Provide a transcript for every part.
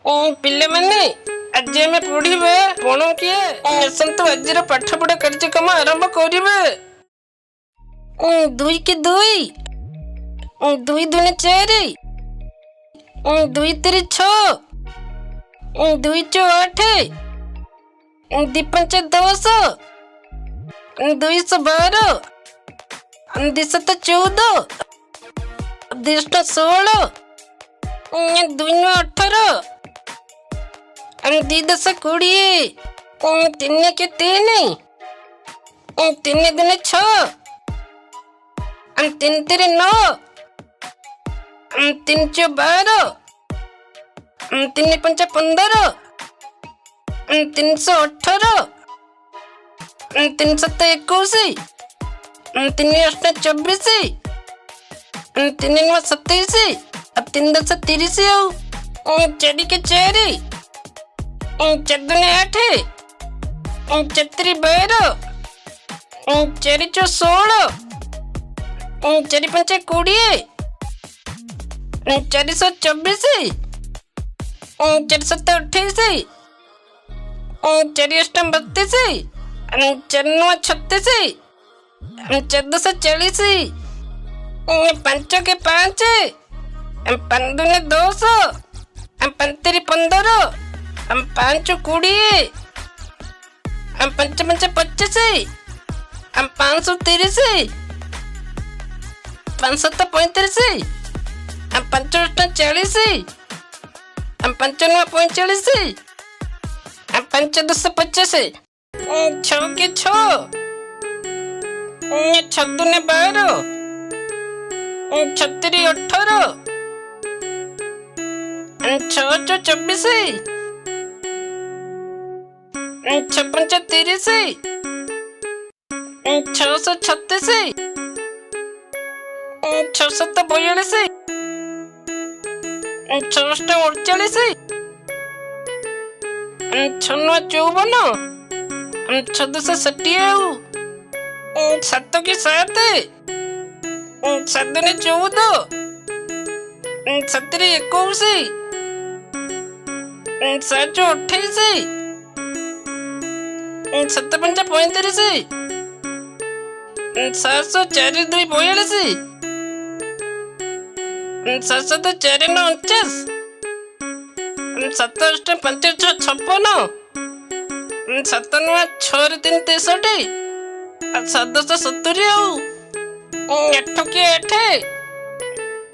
पिले माने आज आम पढ़ा कौन किए आसतु आज पाठपढ़ा कार्यक्रम आरंभ करिबे। दुई के दुई दुई दुने चारि दुई तिरि छ दुई चौ आठ दि पंच 10 212 दि सत 14 दिष्ट 16 दुई 18 दि 10 20 तीन के तीन तीन दुने 6 तीन तिरि 9 तीन चौ 12 तीन पंच 15 318 तीन सत 21 तीन अष्ट 24 तीन 9 27 तीन 10 30 चारि के चारि चार दुने 8 चारि 12 चारि चौ 16 चारि पंच 20 चारि 24 चारि 7 28 चारि अष्ट 32 चारि 9 36 चारि 10 40 पांच के 5 पांच दुने 10 पांच तिरि 15 पांच 20 पंच पंच 25 530 5 7 35 5 8 40 5 9 45 5 10 50 6 के 6 6 दुने 12 6 तिरि 18 6 चौ 24 6 पंच 30 6 36 6 7 42 6 8 48 6 9 54 6 10 60 7 के 7 7 दुने 14 7 तिरि 21 7 चौ 28 7 पंच 35 7 4 2 42 7 7 4 9 49 7 8 5 6 56 7 9 6 3 63 7 10 70 8 के 8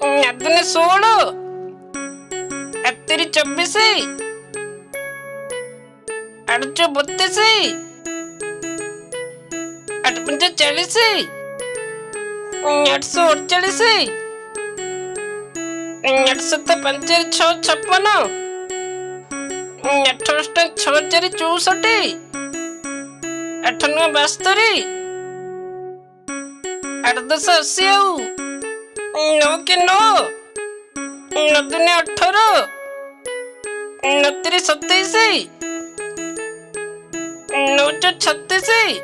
8 दुने 16 8 तिरि 24 8 चौ 32 8 पंच 40 8 सौ 48 8 7 5 6 56 8 8 6 4 64 8 9 72 8 10 80 9 के 9 9 दुने 18 9 तिरि 27 9 चौ 36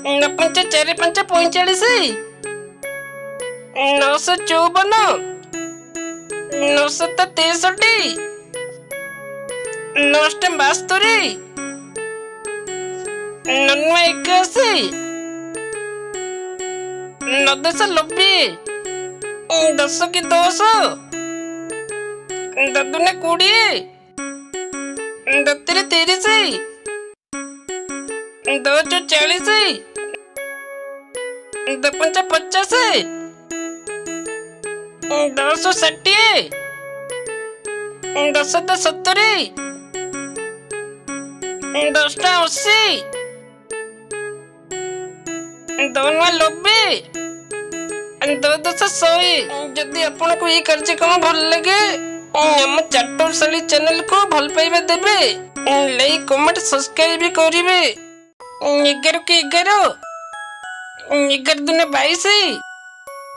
9 पंच 4 पंच 45 9 सौ 54 9 7 63 9 8 72 9 9 81 9 10 90 10 के 10 10 दुने 20 10 तिरि 30 2 चौ 40 2 पंच 50 10 60 10 70 10 80 2 9 90 2 10 100। जदि आपन को ये कार्यक्रम भल लगे हम चाटशाली चैनल को भल पाइबा देबे लाइक कमेंट सब्सक्राइब भी करिवे। 11 के 11 11 दुने 22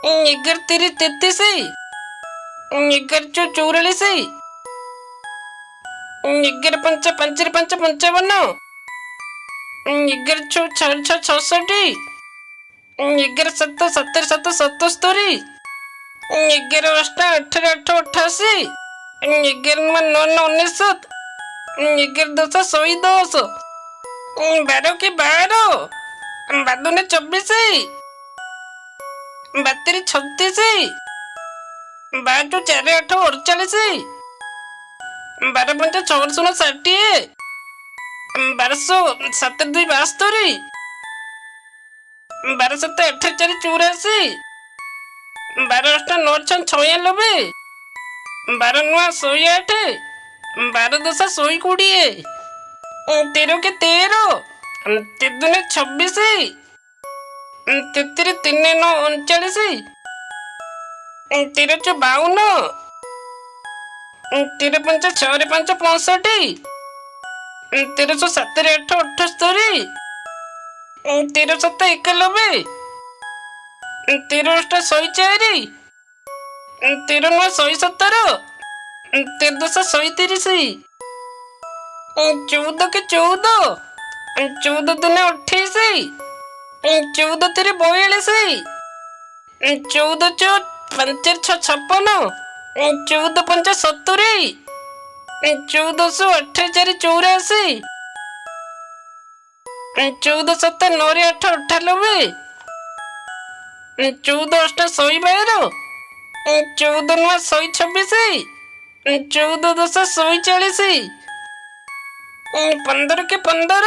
11 तिरि 33 11 चौ 44 11 पंच 5 5 55 11 छौ 6 6 66 11 7 7 7 77 11 8 18 8 88 11 ନୂଆ 9 ଅନେଶତ 11 10 110 12 କି 12 ବାଦୁନେ 24 ବାତିରି 36 ବାଟୁ 4 8 48 12 5 6 0 60 1200 7 2 72 12 7 8 4 84 12 8 9 6 96 12 ନୂଆ 108 12 10 120 13 के 13 3 26 33 3 9 39 13 4 52 13 5 6 5 65 13 7 8 78 13 7 91 13 8 104 13 9 117 13 10 130 14 के 14 14 2 28 14 3 42 14 4 5 6 56 14 5 70 14 8 4 84 14 7 9 8 98 14 8 112 14 9 126 14 10 140 15 के 15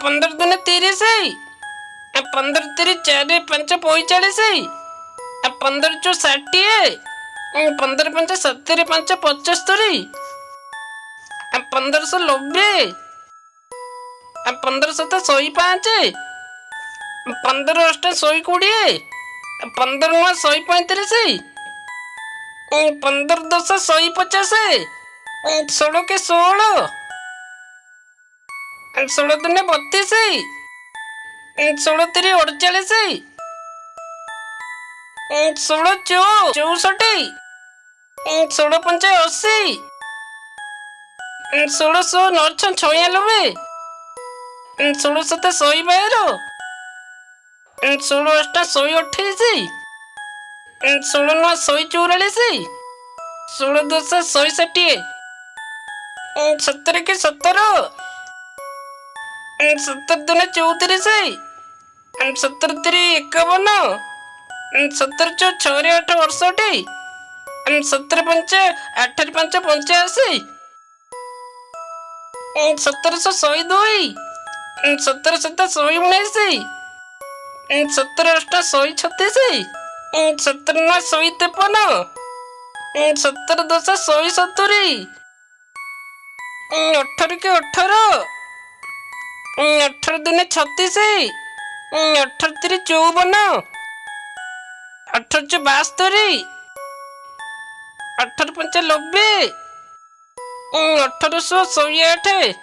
15 2 30 15 3 4 5 45 15 4 60 15 5 70 5 75 1590 15 7 105 15 8 120 15 9 135 15 10 150 16 के 16 16 2 32 16 3 48 16 4 64 16 5 80 16 9 96 16 7 112 16 8 128 16 9 144 16 10 160 17 के 17 17 2 34 17 3 51 17 4 6 8 68 17 5 8 5 85 17 102 17 7 119 17 8 136 17 9 153 17 10 170 18 के 18 18 2 36 18 3 54 18 72 18 5 90 18 108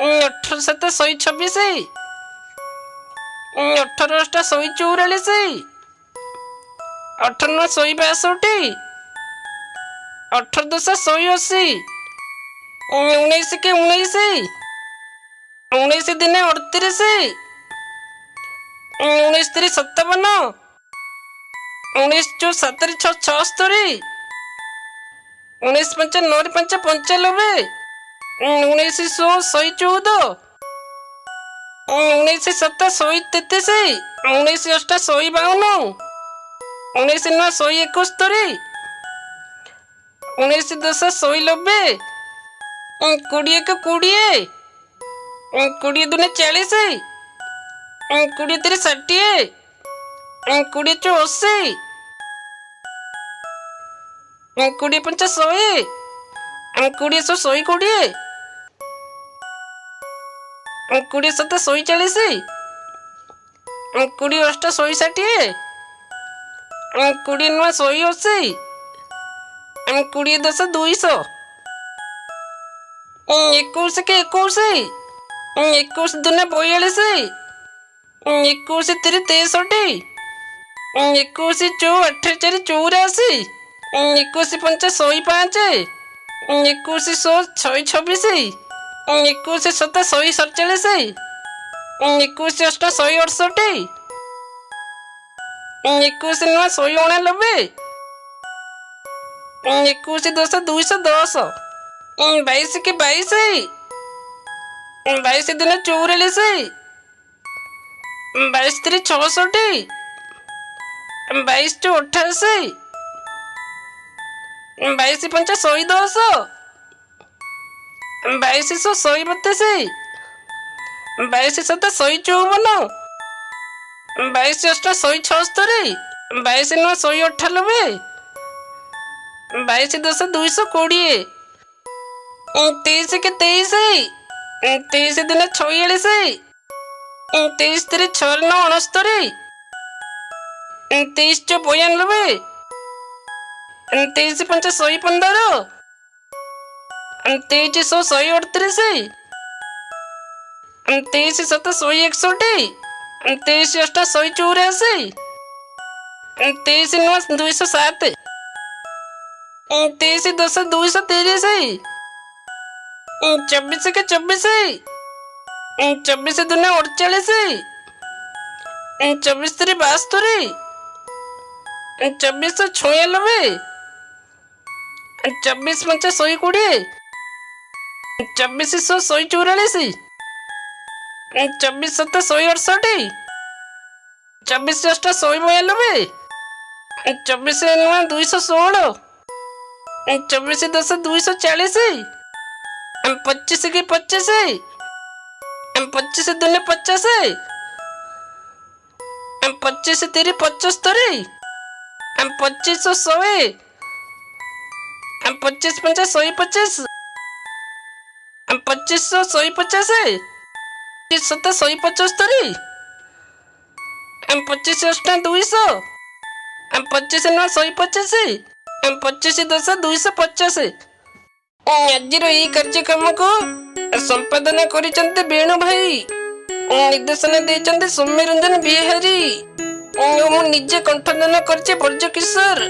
18 7 126 18 8 144 18 9 162 18 10 180 19 के 19 19 दिन 38 19 3 57 19 4 7 6 76 19 5 9 5 95 19 16 114 19 7 133 19 8 152 19 9 171 19 10 190 20 के 20 20 2 40 20 3 60 20 4 80 20 5 100 20 100 120 20 7 140 20 8 160 20 9 180 20 10 200 21 के 21 21 2 42 21 3 63 21 4 8 4 84 21 5 105 21 16 126 21 7 147 21 8 168 21 9 189 21 10 210 22 के 22 22 दिन 44 22 3 66 22 2 88 22 5 110 22 132 22 7 154 22 8 176 22 9 198 22 10 220 23 के 23 23 दिन 46 23 3 6 9 69 23 2 92 23 5 115 23 138 23 7 161 23 8 184 23 9 207 23 10 230 24 के 24 24 दूने 48 24 3 72 24 96 24 5 120 24 144 24 7 168 24 8 192 24 9 216 24 10 240 25 के 25 25 दूने 50 25 3 75 25 100 25 5 125 25 150 7 175 25 8 200 25 9 125 25 10 250 ଆଜିର ଏହି କାର୍ଯ୍ୟକ୍ରମକୁ ସମ୍ପାଦନା କରିଛନ୍ତି ବେଣୁ ଭାଇ, ନିର୍ଦ୍ଦେଶନା ଦେଇଛନ୍ତି ସୌମ୍ୟରଞ୍ଜନ ବିହାରୀ, ମୁଁ ନିଜେ କଣ୍ଠଦାନ କରିଛି ବର୍ଜ୍ୟ କିଶୋର।